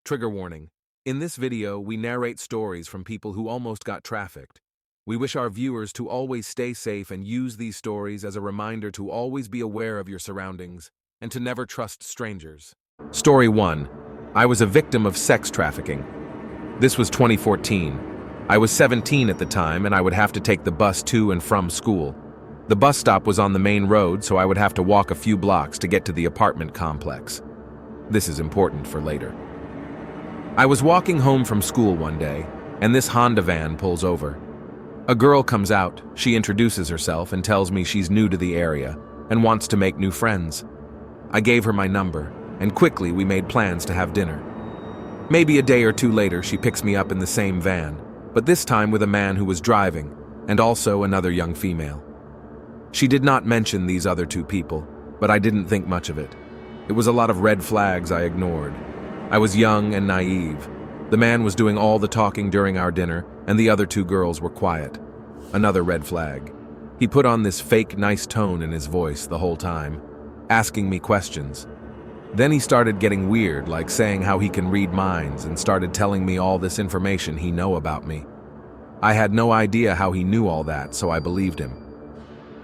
Trigger warning. In this video, we narrate stories from people who almost got trafficked. We wish our viewers to always stay safe and use these stories as a reminder to always be aware of your surroundings and to never trust strangers. Story 1. I was a victim of sex trafficking. This was 2014. I was 17 at the time and I would have to take the bus to and from school. The bus stop was on the main road, so I would have to walk a few blocks to get to the apartment complex. This is important for later. I was walking home from school one day, and this Honda van pulls over. A girl comes out, she introduces herself and tells me she's new to the area and wants to make new friends. I gave her my number, and quickly we made plans to have dinner. Maybe a day or two later, she picks me up in the same van, but this time with a man who was driving, and also another young female. She did not mention these other two people, but I didn't think much of it. It was a lot of red flags I ignored. I was young and naive. The man was doing all the talking during our dinner, and the other two girls were quiet. Another red flag. He put on this fake nice tone in his voice the whole time, asking me questions. Then he started getting weird, like saying how he can read minds, and started telling me all this information he know about me. I had no idea how he knew all that, so I believed him.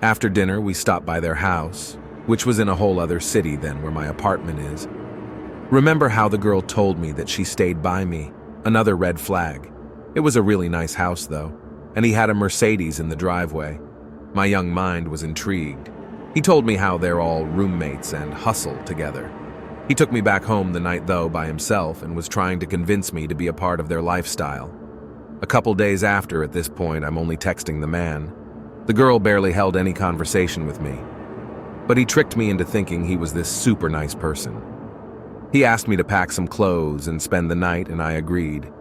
After dinner, we stopped by their house, which was in a whole other city than where my apartment is. Remember how the girl told me that she stayed by me? Another red flag. It was a really nice house though, and he had a Mercedes in the driveway. My young mind was intrigued. He told me how they're all roommates and hustle together. He took me back home the night though by himself and was trying to convince me to be a part of their lifestyle. A couple days after, at this point, I'm only texting the man. The girl barely held any conversation with me. But he tricked me into thinking he was this super nice person. He asked me to pack some clothes and spend the night, and I agreed.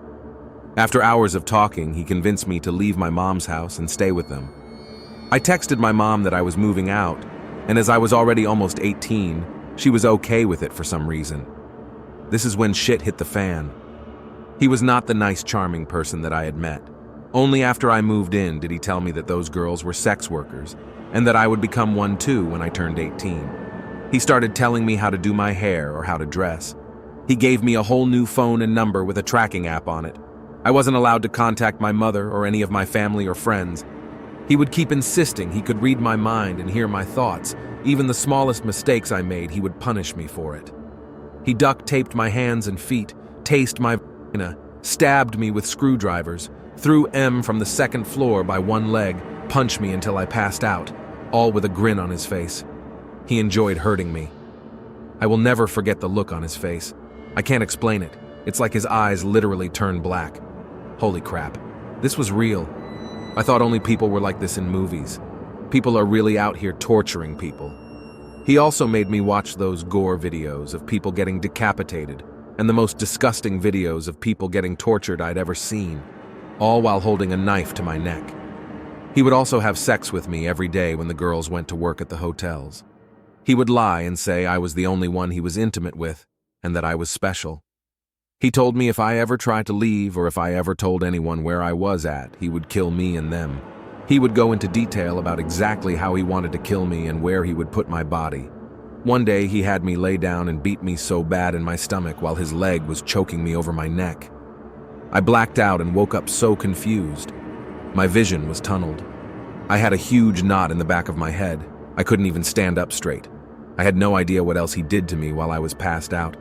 After hours of talking, he convinced me to leave my mom's house and stay with them. I texted my mom that I was moving out, and as I was already almost 18, she was okay with it for some reason. This is when shit hit the fan. He was not the nice, charming person that I had met. Only after I moved in did he tell me that those girls were sex workers, and that I would become one too when I turned 18. He started telling me how to do my hair or how to dress. He gave me a whole new phone and number with a tracking app on it. I wasn't allowed to contact my mother or any of my family or friends. He would keep insisting he could read my mind and hear my thoughts. Even the smallest mistakes I made, he would punish me for it. He duct taped my hands and feet, tased my vagina, stabbed me with screwdrivers, threw M from the second floor by one leg, punched me until I passed out, all with a grin on his face. He enjoyed hurting me. I will never forget the look on his face. I can't explain it. It's like his eyes literally turned black. Holy crap. This was real. I thought only people were like this in movies. People are really out here torturing people. He also made me watch those gore videos of people getting decapitated and the most disgusting videos of people getting tortured I'd ever seen, all while holding a knife to my neck. He would also have sex with me every day when the girls went to work at the hotels. He would lie and say I was the only one he was intimate with and that I was special. He told me if I ever tried to leave or if I ever told anyone where I was at, he would kill me and them. He would go into detail about exactly how he wanted to kill me and where he would put my body. One day he had me lay down and beat me so bad in my stomach while his leg was choking me over my neck. I blacked out and woke up so confused. My vision was tunneled. I had a huge knot in the back of my head. I couldn't even stand up straight. I had no idea what else he did to me while I was passed out.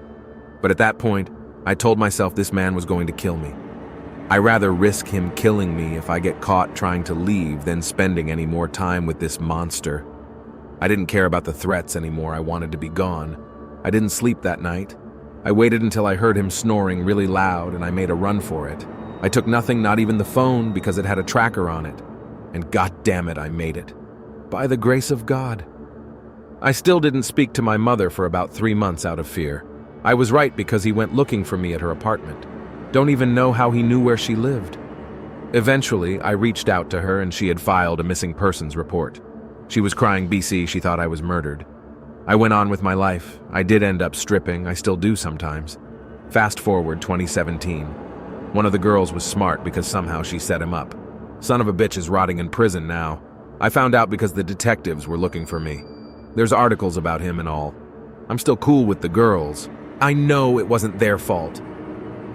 But at that point, I told myself this man was going to kill me. I'd rather risk him killing me if I get caught trying to leave than spending any more time with this monster. I didn't care about the threats anymore. I wanted to be gone. I didn't sleep that night. I waited until I heard him snoring really loud and I made a run for it. I took nothing, not even the phone, because it had a tracker on it. And god damn it, I made it. By the grace of God. I still didn't speak to my mother for about 3 months out of fear. I was right because he went looking for me at her apartment. Don't even know how he knew where she lived. Eventually, I reached out to her and she had filed a missing persons report. She was crying BC, she thought I was murdered. I went on with my life. I did end up stripping, I still do sometimes. Fast forward 2017. One of the girls was smart because somehow she set him up. Son of a bitch is rotting in prison now. I found out because the detectives were looking for me. There's articles about him and all. I'm still cool with the girls. I know it wasn't their fault.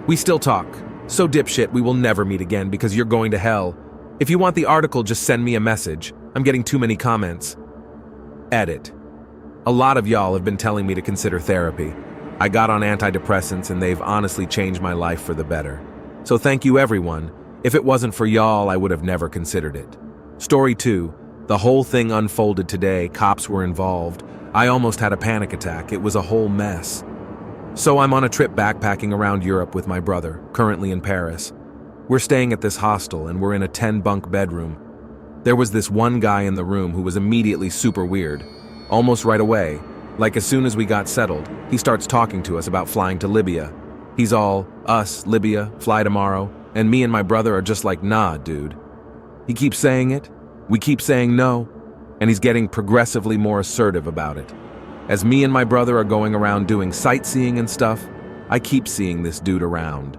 We still talk. So dipshit, we will never meet again because you're going to hell. If you want the article, just send me a message. I'm getting too many comments. Edit. A lot of y'all have been telling me to consider therapy. I got on antidepressants and they've honestly changed my life for the better. So thank you everyone. If it wasn't for y'all, I would have never considered it. Story 2. The whole thing unfolded today. Cops were involved. I almost had a panic attack. It was a whole mess. So I'm on a trip backpacking around Europe with my brother, currently in Paris. We're staying at this hostel and we're in a 10-bunk bedroom. There was this one guy in the room who was immediately super weird. Almost right away, like as soon as we got settled, he starts talking to us about flying to Libya. He's all, us, Libya, fly tomorrow, and me and my brother are just like, nah, dude. He keeps saying it, we keep saying no, and he's getting progressively more assertive about it. As me and my brother are going around doing sightseeing and stuff, I keep seeing this dude around.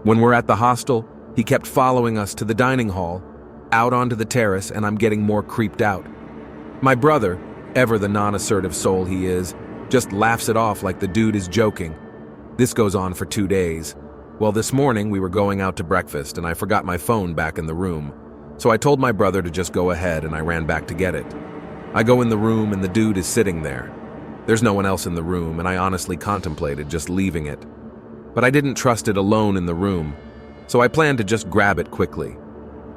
When we're at the hostel, he kept following us to the dining hall, out onto the terrace, and I'm getting more creeped out. My brother, ever the non-assertive soul he is, just laughs it off like the dude is joking. This goes on for 2 days. Well, this morning we were going out to breakfast and I forgot my phone back in the room. So I told my brother to just go ahead and I ran back to get it. I go in the room and the dude is sitting there. There's no one else in the room and I honestly contemplated just leaving it. But I didn't trust it alone in the room, so I planned to just grab it quickly.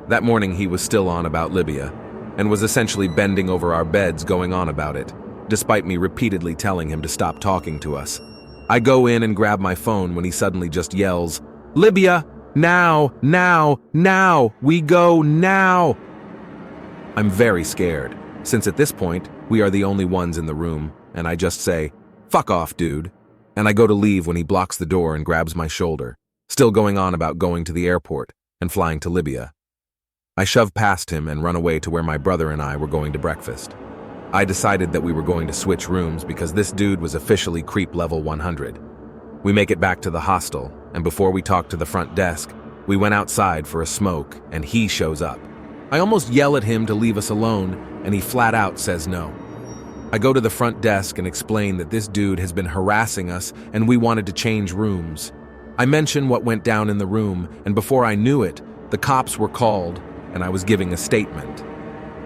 That morning he was still on about Libya, and was essentially bending over our beds going on about it, despite me repeatedly telling him to stop talking to us. I go in and grab my phone when he suddenly just yells, "Libya! Now! Now! Now! We go now!" I'm very scared, since at this point, we are the only ones in the room, and I just say, "Fuck off, dude." And I go to leave when he blocks the door and grabs my shoulder, still going on about going to the airport and flying to Libya. I shove past him and run away to where my brother and I were going to breakfast. I decided that we were going to switch rooms because this dude was officially creep level 100. We make it back to the hostel, and before we talk to the front desk, we went outside for a smoke, and he shows up. I almost yell at him to leave us alone, and he flat out says no. I go to the front desk and explain that this dude has been harassing us and we wanted to change rooms. I mention what went down in the room, and before I knew it, the cops were called and I was giving a statement.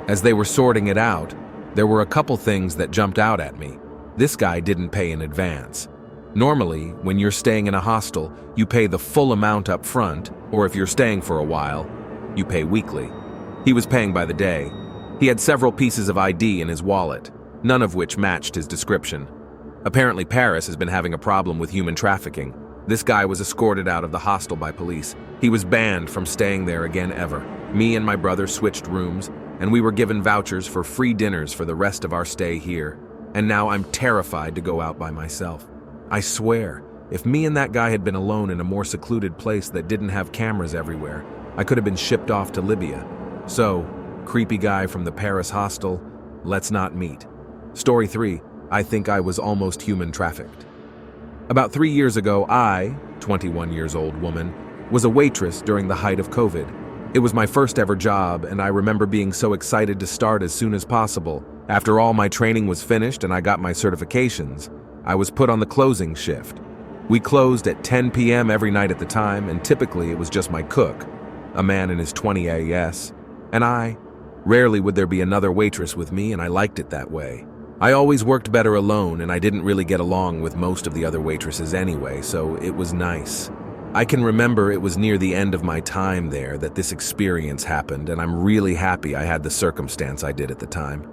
As they were sorting it out, there were a couple things that jumped out at me. This guy didn't pay in advance. Normally, when you're staying in a hostel, you pay the full amount up front, or if you're staying for a while, you pay weekly. He was paying by the day. He had several pieces of ID in his wallet, none of which matched his description. Apparently Paris has been having a problem with human trafficking. This guy was escorted out of the hostel by police. He was banned from staying there again ever. Me and my brother switched rooms, and we were given vouchers for free dinners for the rest of our stay here. And now I'm terrified to go out by myself. I swear, if me and that guy had been alone in a more secluded place that didn't have cameras everywhere, I could have been shipped off to Libya. So, creepy guy from the Paris hostel, let's not meet. Story 3, I think I was almost human trafficked. About 3 years ago, I, 21 years old woman, was a waitress during the height of COVID. It was my first ever job, and I remember being so excited to start as soon as possible. After all my training was finished and I got my certifications, I was put on the closing shift. We closed at 10 p.m. every night at the time, and typically it was just my cook, a man in his 20 AS, and I. Rarely would there be another waitress with me, and I liked it that way. I always worked better alone, and I didn't really get along with most of the other waitresses anyway, so it was nice. I can remember it was near the end of my time there that this experience happened, and I'm really happy I had the circumstance I did at the time.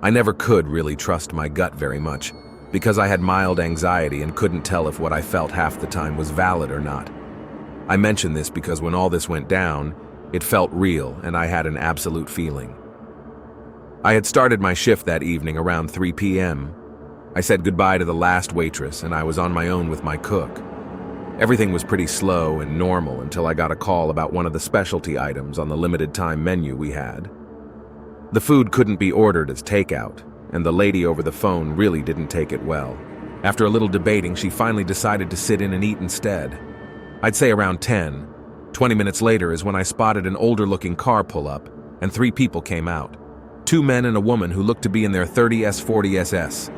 I never could really trust my gut very much, because I had mild anxiety and couldn't tell if what I felt half the time was valid or not. I mention this because when all this went down, it felt real and I had an absolute feeling. I had started my shift that evening around 3 p.m. I said goodbye to the last waitress and I was on my own with my cook. Everything was pretty slow and normal until I got a call about one of the specialty items on the limited time menu we had. The food couldn't be ordered as takeout, and the lady over the phone really didn't take it well. After a little debating, she finally decided to sit in and eat instead. I'd say around 10. 20 minutes later is when I spotted an older-looking car pull up, and 3 people came out. 2 men and a woman who looked to be in their 30s, 40s.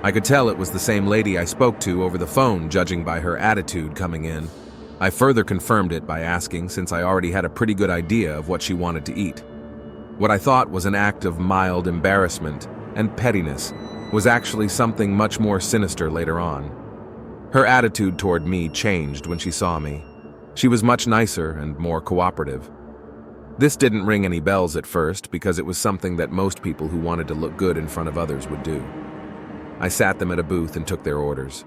I could tell it was the same lady I spoke to over the phone, judging by her attitude coming in. I further confirmed it by asking, since I already had a pretty good idea of what she wanted to eat. What I thought was an act of mild embarrassment and pettiness was actually something much more sinister later on. Her attitude toward me changed when she saw me. She was much nicer and more cooperative. This didn't ring any bells at first because it was something that most people who wanted to look good in front of others would do. I sat them at a booth and took their orders.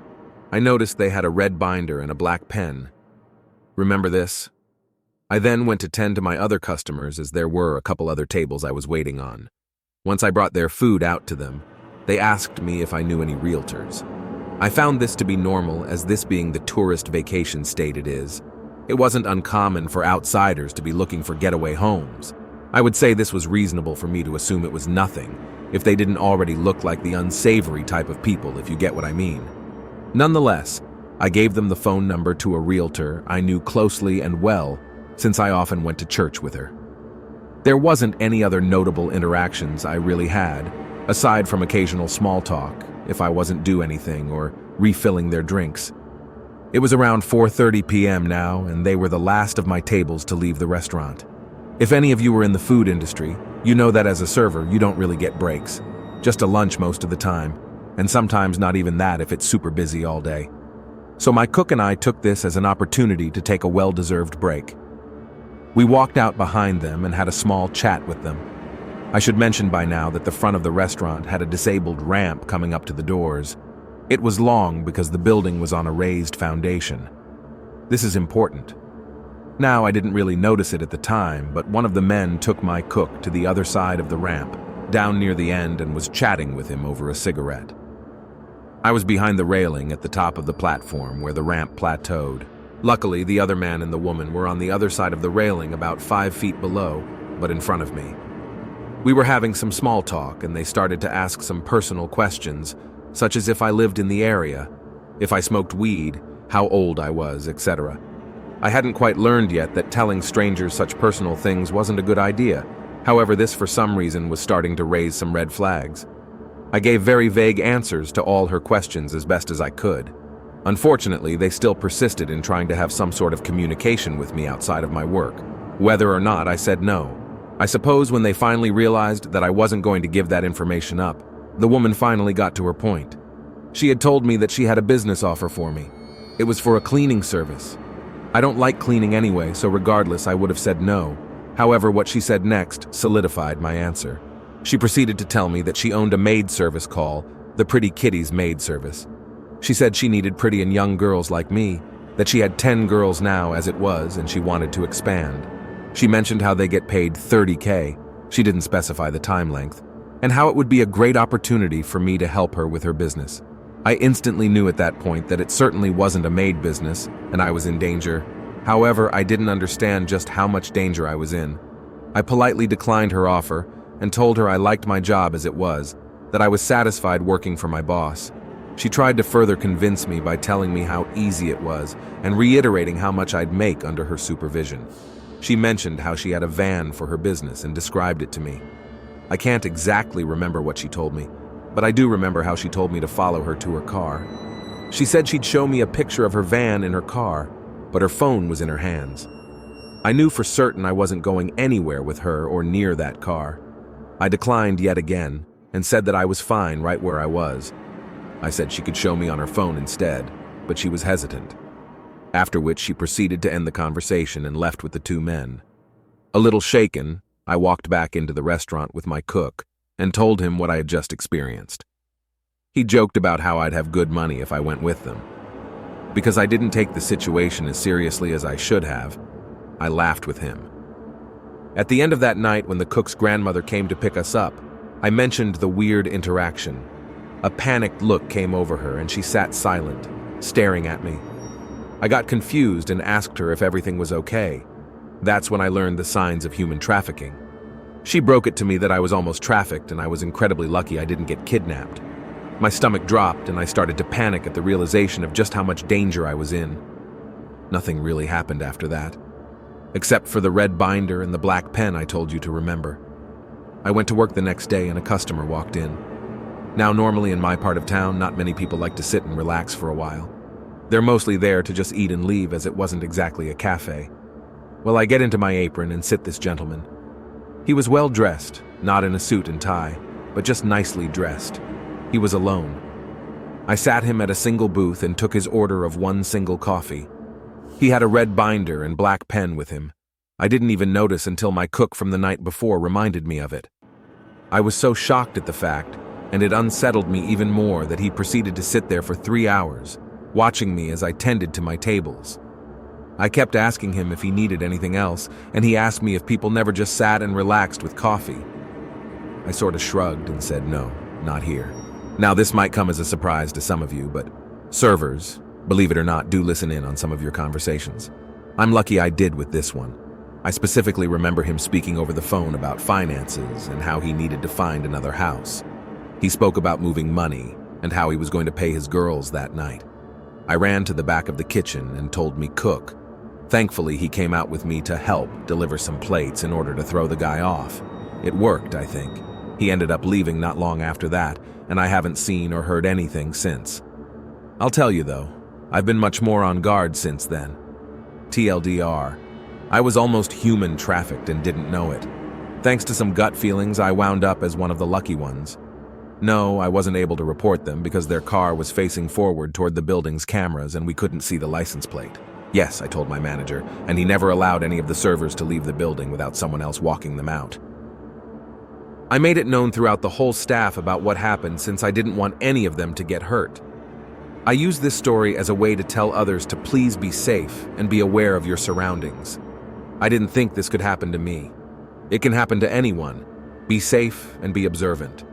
I noticed they had a red binder and a black pen. Remember this? I then went to tend to my other customers, as there were a couple other tables I was waiting on. Once I brought their food out to them, they asked me if I knew any realtors. I found this to be normal, as this being the tourist vacation state it is. It wasn't uncommon for outsiders to be looking for getaway homes. I would say this was reasonable for me to assume it was nothing, if they didn't already look like the unsavory type of people, if you get what I mean. Nonetheless, I gave them the phone number to a realtor I knew closely and well, since I often went to church with her. There wasn't any other notable interactions I really had, aside from occasional small talk, if I wasn't due anything or refilling their drinks. It was around 4:30 p.m. now, and they were the last of my tables to leave the restaurant. If any of you were in the food industry, you know that as a server, you don't really get breaks. Just a lunch most of the time, and sometimes not even that if it's super busy all day. So my cook and I took this as an opportunity to take a well-deserved break. We walked out behind them and had a small chat with them. I should mention by now that the front of the restaurant had a disabled ramp coming up to the doors. It was long because the building was on a raised foundation. This is important. Now, I didn't really notice it at the time, but one of the men took my cook to the other side of the ramp, down near the end, and was chatting with him over a cigarette. I was behind the railing at the top of the platform where the ramp plateaued. Luckily, the other man and the woman were on the other side of the railing about 5 feet below, but in front of me. We were having some small talk, and they started to ask some personal questions, such as if I lived in the area, if I smoked weed, how old I was, etc. I hadn't quite learned yet that telling strangers such personal things wasn't a good idea. However, this for some reason was starting to raise some red flags. I gave very vague answers to all her questions as best as I could. Unfortunately, they still persisted in trying to have some sort of communication with me outside of my work. Whether or not, I said no. I suppose when they finally realized that I wasn't going to give that information up, the woman finally got to her point. She had told me that she had a business offer for me. It was for a cleaning service. I don't like cleaning anyway, so regardless, I would have said no. However, what she said next solidified my answer. She proceeded to tell me that she owned a maid service called the Pretty Kitties Maid Service. She said she needed pretty and young girls like me, that she had 10 girls now as it was, and she wanted to expand. She mentioned how they get paid $30K, she didn't specify the time length, and how it would be a great opportunity for me to help her with her business. I instantly knew at that point that it certainly wasn't a maid business, and I was in danger. However, I didn't understand just how much danger I was in. I politely declined her offer and told her I liked my job as it was, that I was satisfied working for my boss. She tried to further convince me by telling me how easy it was and reiterating how much I'd make under her supervision. She mentioned how she had a van for her business and described it to me. I can't exactly remember what she told me, but I do remember how she told me to follow her to her car. She said she'd show me a picture of her van in her car, but her phone was in her hands. I knew for certain I wasn't going anywhere with her or near that car. I declined yet again and said that I was fine right where I was. I said she could show me on her phone instead, but she was hesitant. After which she proceeded to end the conversation and left with the two men. A little shaken, I walked back into the restaurant with my cook and told him what I had just experienced. He joked about how I'd have good money if I went with them. Because I didn't take the situation as seriously as I should have, I laughed with him. At the end of that night, when the cook's grandmother came to pick us up, I mentioned the weird interaction. A panicked look came over her and she sat silent, staring at me. I got confused and asked her if everything was okay. That's when I learned the signs of human trafficking. She broke it to me that I was almost trafficked and I was incredibly lucky I didn't get kidnapped. My stomach dropped and I started to panic at the realization of just how much danger I was in. Nothing really happened after that, except for the red binder and the black pen I told you to remember. I went to work the next day and a customer walked in. Now, normally in my part of town, not many people like to sit and relax for a while. They're mostly there to just eat and leave, as it wasn't exactly a cafe. Well, I get into my apron and sit this gentleman. He was well dressed, not in a suit and tie, but just nicely dressed. He was alone. I sat him at a single booth and took his order of one single coffee. He had a red binder and black pen with him. I didn't even notice until my cook from the night before reminded me of it. I was so shocked at the fact, and it unsettled me even more that he proceeded to sit there for 3 hours, watching me as I tended to my tables. I kept asking him if he needed anything else, and he asked me if people never just sat and relaxed with coffee. I sort of shrugged and said no, not here. Now, this might come as a surprise to some of you, but servers, believe it or not, do listen in on some of your conversations. I'm lucky I did with this one. I specifically remember him speaking over the phone about finances and how he needed to find another house. He spoke about moving money and how he was going to pay his girls that night. I ran to the back of the kitchen and told me cook. Thankfully, he came out with me to help deliver some plates in order to throw the guy off. It worked, I think. He ended up leaving not long after that, and I haven't seen or heard anything since. I'll tell you though, I've been much more on guard since then. TLDR, I was almost human trafficked and didn't know it. Thanks to some gut feelings, I wound up as one of the lucky ones. No, I wasn't able to report them because their car was facing forward toward the building's cameras and we couldn't see the license plate. Yes, I told my manager, and he never allowed any of the servers to leave the building without someone else walking them out. I made it known throughout the whole staff about what happened since I didn't want any of them to get hurt. I use this story as a way to tell others to please be safe and be aware of your surroundings. I didn't think this could happen to me. It can happen to anyone. Be safe and be observant.